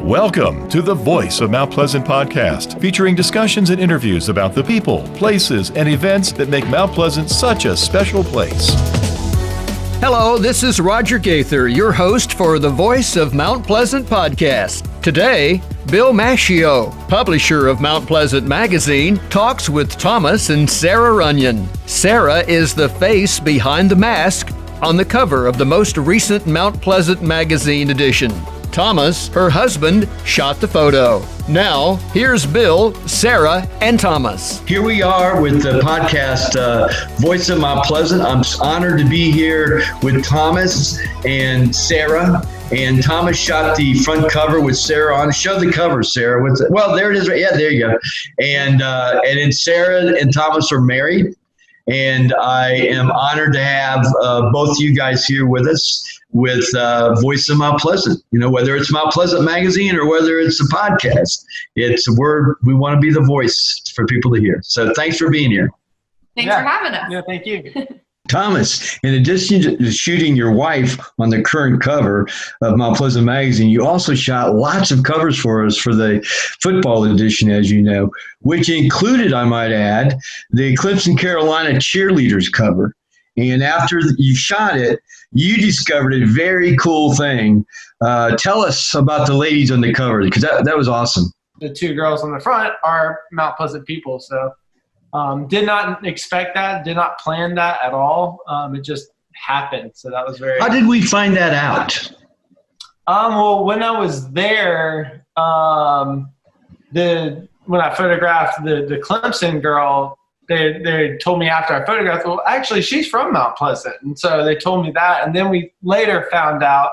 Welcome to the Voice of Mount Pleasant podcast, featuring discussions and interviews about the people, places, and events that make Mount Pleasant such a special place. Hello, this is Roger Gaither, your host for the Voice of Mount Pleasant podcast. Today, Bill Macchio, publisher of Mount Pleasant magazine, talks with Thomas and Sarah Runyon. Sarah is the face behind the mask on the cover of the most recent Mount Pleasant magazine edition. Thomas, her husband, shot the photo. Now, here's Bill, Sarah, and Thomas. Here we are with the podcast Voice of Mount Pleasant. I'm honored to be here with Thomas and Sarah. And Thomas shot the front cover with Sarah on. Show the cover, Sarah. Well, there it is. Yeah, there you go. And then Sarah and Thomas are married. And I am honored to have both you guys here with us with Voice of Mount Pleasant. You know, whether it's Mount Pleasant magazine or whether it's a podcast, we want to be the voice for people to hear. So thanks for being here. Thanks for having us. Yeah, thank you. Thomas, in addition to shooting your wife on the current cover of Mount Pleasant magazine, you also shot lots of covers for us for the football edition, as you know, which included, I might add, the Clemson Carolina cheerleaders cover. And after you shot it, you discovered a very cool thing. Tell us about the ladies on the cover, because that was awesome. The two girls on the front are Mount Pleasant people, so did not expect that, did not plan that at all. It just happened, so that was very. How did we find that out? Well, when I was there, when I photographed the Clemson girl, they told me after I photographed, well, actually, she's from Mount Pleasant. And so they told me that. And then we later found out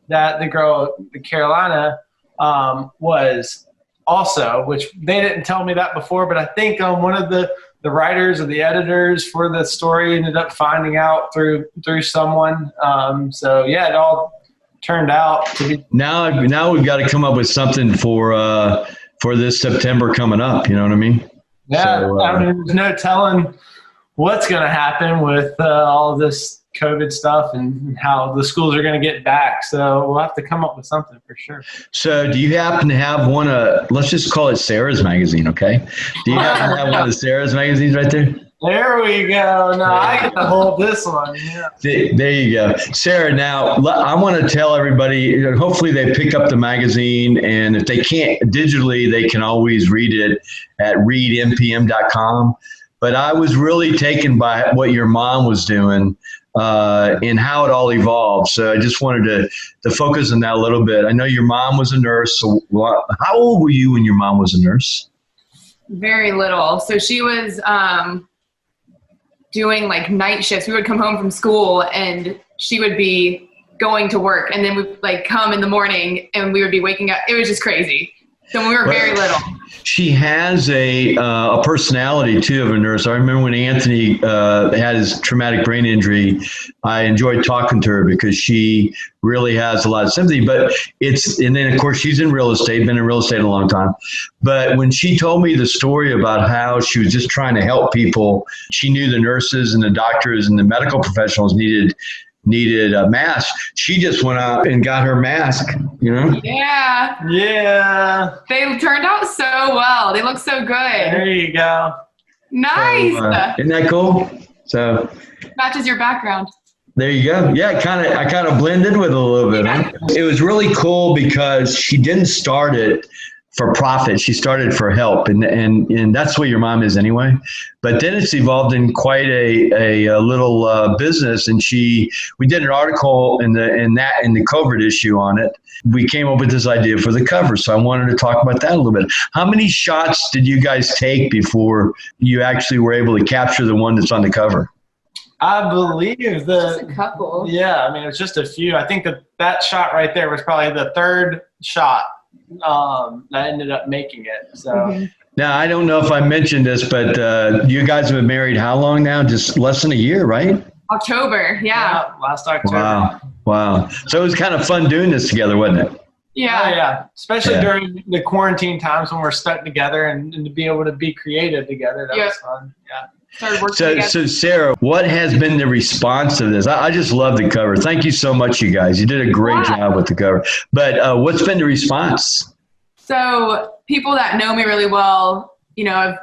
that the girl, the Carolina, was also, which they didn't tell me that before, but I think one of the writers or the editors for the story ended up finding out through someone. So, yeah, it all turned out to be. Now we've got to come up with something for this September coming up. You know what I mean? Yeah, so, I mean, there's no telling what's going to happen with all this COVID stuff and how the schools are going to get back. So we'll have to come up with something for sure. So do you happen to have one let's just call it Sarah's magazine, okay? Do you happen to have one of Sarah's magazines right there? There we go. No, I get to hold this one. Yeah. There you go. Sarah, now I want to tell everybody, hopefully they pick up the magazine, and if they can't digitally, they can always read it at readmpm.com. But I was really taken by what your mom was doing and how it all evolved. So I just wanted to focus on that a little bit. I know your mom was a nurse. So how old were you when your mom was a nurse? Very little. So she was doing like night shifts. We would come home from school and she would be going to work, and then we'd like come in the morning and we would be waking up. It was just crazy. So when we were very little. She has a personality too of a nurse. I remember when Anthony had his traumatic brain injury, I enjoyed talking to her because she really has a lot of sympathy. And then of course she's in real estate, been in real estate a long time. But when she told me the story about how she was just trying to help people, she knew the nurses and the doctors and the medical professionals needed a mask. She just went out and got her mask, you know? Yeah. They turned out so well. They look so good. There you go. Nice. So, isn't that cool? So matches your background. there you go. Yeah, I kind of blended with it a little bit. Huh? It was really cool because she didn't start it for profit. She started for help, and that's what your mom is anyway. But then it's evolved in quite a little business, and we did an article in the COVID issue on it. We came up with this idea for the cover, so I wanted to talk about that a little bit. How many shots did you guys take before you actually were able to capture the one that's on the cover? I believe just a couple. Yeah, I mean, it's just a few. I think that shot right there was probably the third shot that ended up making it. So Now, I don't know if I mentioned this, but you guys have been married how long now? Just less than a year, right? October, yeah. Last October. Wow. So it was kind of fun doing this together, wasn't it? Yeah. Yeah. Especially during the quarantine times when we're stuck together and to be able to be creative together. That was fun. Yeah. So Sarah, what has been the response to this? I just love the cover. Thank you so much, you guys. You did a great job with the cover. But what's been the response? So people that know me really well, have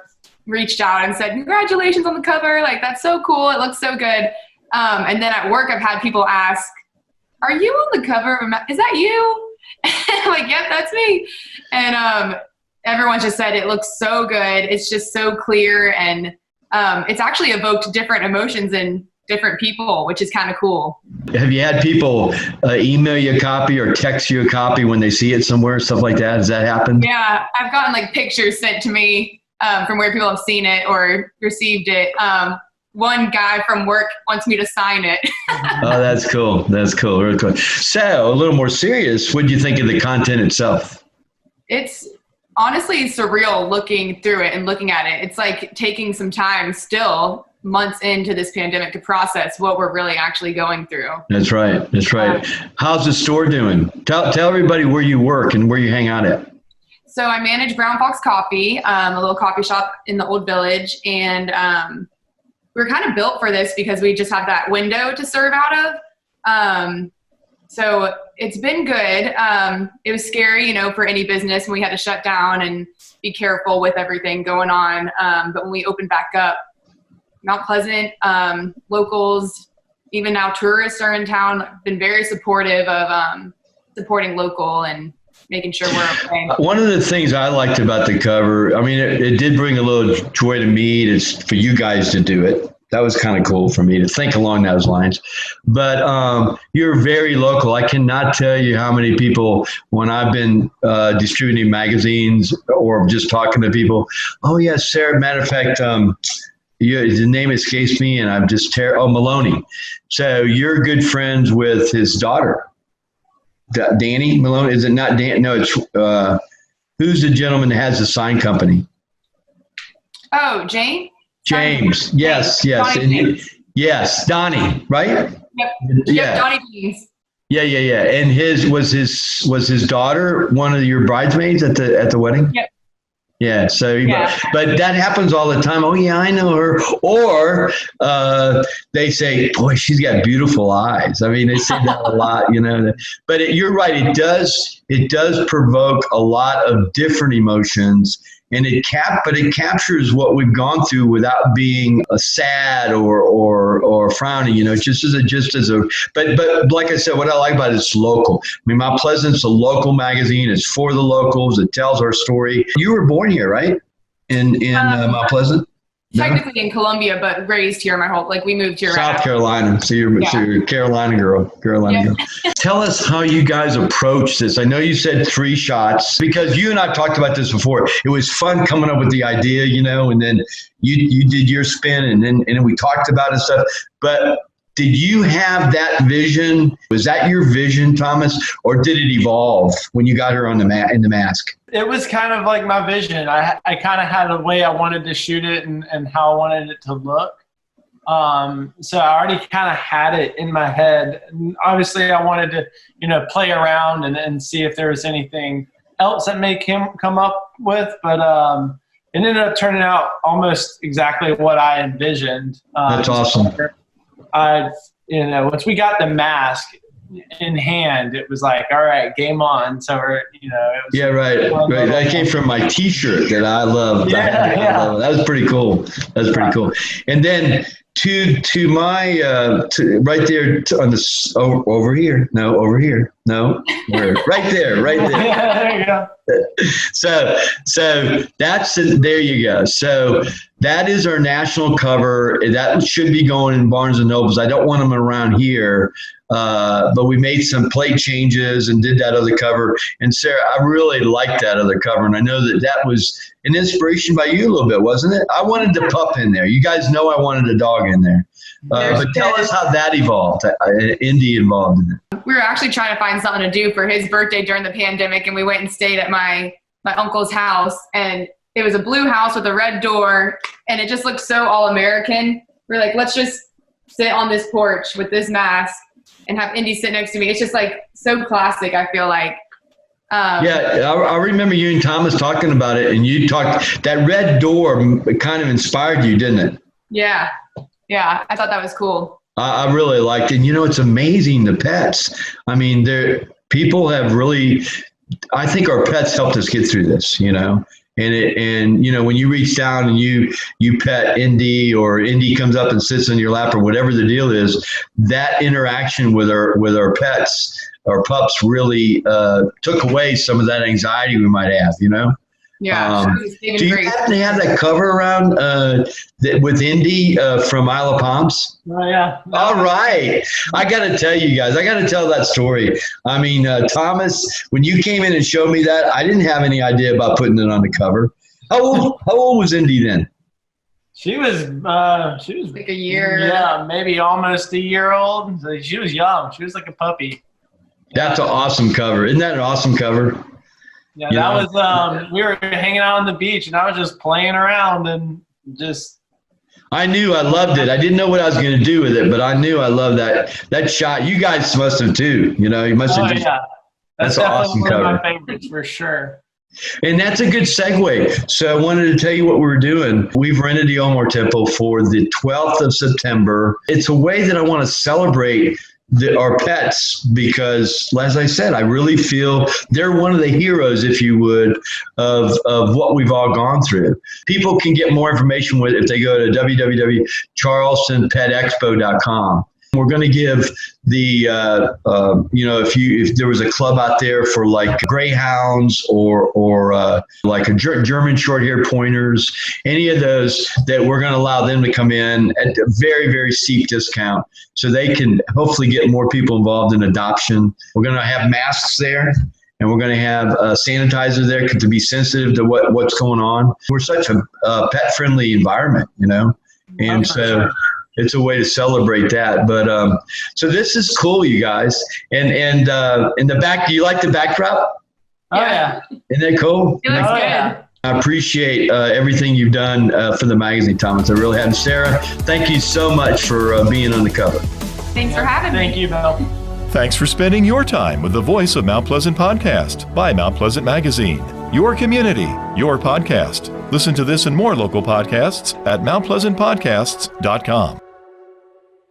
reached out and said, congratulations on the cover. Like, that's so cool. It looks so good. And then at work, I've had people ask, are you on the cover of is that you? I'm like, yep, that's me. And everyone just said it looks so good. It's just so clear. And it's actually evoked different emotions in different people, which is kind of cool. Have you had people email you a copy or text you a copy when they see it somewhere, stuff like that? Has that happened? Yeah, I've gotten like pictures sent to me from where people have seen it or received it. One guy from work wants me to sign it. Oh, that's cool. That's cool. Really cool. So a little more serious, what do you think of the content itself? It's honestly surreal looking through it and looking at it. It's like taking some time still months into this pandemic to process what we're really actually going through. That's right. That's right. How's the store doing? Tell everybody where you work and where you hang out at. So I manage Brown Fox Coffee, a little coffee shop in the Old Village. And we're kind of built for this because we just have that window to serve out of. So it's been good. It was scary, for any business when we had to shut down and be careful with everything going on. But when we opened back up, Mount Pleasant, locals, even now tourists are in town, been very supportive of supporting local and making sure we're okay. One of the things I liked about the cover, I mean, it did bring a little joy to me for you guys to do it. That was kind of cool for me to think along those lines. But you're very local. I cannot tell you how many people, when I've been distributing magazines or just talking to people, oh, yes, Sarah, matter of fact, the name escapes me, and I'm just Maloney. So you're good friends with his daughter, Danny Maloney. Is it not Dan? No, it's who's the gentleman that has the sign company? Oh, James. Yes. Yes, Donnie, right? Yep. Yeah. Donnie James. Yeah. And was his daughter one of your bridesmaids at the wedding? Yep. Yeah. So, but that happens all the time. Oh yeah, I know her. Or they say, boy, she's got beautiful eyes. I mean, they say that a lot, But you're right. It does provoke a lot of different emotions, and it captures what we've gone through without being sad or frowning. But like I said, what I like about it is local. I mean, Mount Pleasant's a local magazine. It's for the locals. It tells our story. You were born here, right? In Mount Pleasant? Technically in Columbia, but raised here we moved here. South Carolina. So you're a Carolina girl. Girl. Tell us how you guys approach this. I know you said 3 shots because you and I talked about this before. It was fun coming up with the idea, and then you did your spin and then we talked about it and stuff. But did you have that vision? Was that your vision, Thomas, or did it evolve when you got her in the mask? It was kind of like my vision. I kind of had a way I wanted to shoot it and how I wanted it to look. So I already kind of had it in my head. And obviously, I wanted to, play around and see if there was anything else that may come up with. But it ended up turning out almost exactly what I envisioned. That's awesome. Once we got the mask in hand, it was like, all right, game on. So it was right. That came from my T-shirt that I love. Yeah. That was pretty cool. Cool. And then to my right there on the over here. No, over here. No, right there. There you go. So that's there you go. So that is our national cover. That should be going in Barnes and Nobles. I don't want them around here, but we made some plate changes and did that other cover. And Sarah, I really liked that other cover, and I know that was an inspiration by you a little bit, wasn't it? I wanted the pup in there. You guys know I wanted a dog in there. But tell us how that evolved. Indy involved in it. We were actually trying to find something to do for his birthday during the pandemic, and we went and stayed at my uncle's house, and it was a blue house with a red door, and it just looked so all-American. We're like, let's just sit on this porch with this mask and have Indy sit next to me. It's just like so classic, I feel like. I remember you and Thomas talking about it, and you talked, that red door kind of inspired you, didn't it? Yeah, I thought that was cool. I really liked it. And, it's amazing, the pets. I mean, people have really I think our pets helped us get through this, and when you reach down and you pet Indy, or Indy comes up and sits on your lap, or whatever the deal is, that interaction with our pets, our pups, really took away some of that anxiety we might have, Yeah. Do you happen to have that cover around with Indy from Isle of Palms? Oh, yeah. All right. I got to tell you guys, I got to tell that story. I mean, Thomas, when you came in and showed me that, I didn't have any idea about putting it on the cover. How old was Indy then? She was like a year. Yeah, maybe almost a year old. So she was young. She was like a puppy. That's an awesome cover. Isn't that an awesome cover? Yeah, that was we were hanging out on the beach, and I was just playing around and just. I knew I loved it. I didn't know what I was going to do with it, but I knew I loved that shot. You guys must have too. You must have. Yeah, that's an awesome one cover. of my favorites for sure. And that's a good segue. So I wanted to tell you what we're doing. We've rented the Omar Temple for the 12th of September. It's a way that I want to celebrate our pets, because, as I said, I really feel they're one of the heroes, if you would, of what we've all gone through. People can get more information if they go to www.charlestonpetexpo.com. We're going to give the, if there was a club out there for like greyhounds or like a German short-haired pointers, any of those, that we're going to allow them to come in at a very, very steep discount, so they can hopefully get more people involved in adoption. We're going to have masks there, and we're going to have sanitizer there to be sensitive to what's going on. We're such a pet-friendly environment, and so. It's a way to celebrate that. But so this is cool, you guys. And in the back, do you like the backdrop? Oh, yeah. Isn't that cool? It looks good. Yeah. I appreciate everything you've done for the magazine, Thomas. I really have. And Sarah, thank you so much for being on the cover. Thanks for having me. Thank you, Bill. Thanks for spending your time with the Voice of Mount Pleasant podcast by Mount Pleasant Magazine. Your community, your podcast. Listen to this and more local podcasts at mountpleasantpodcasts.com.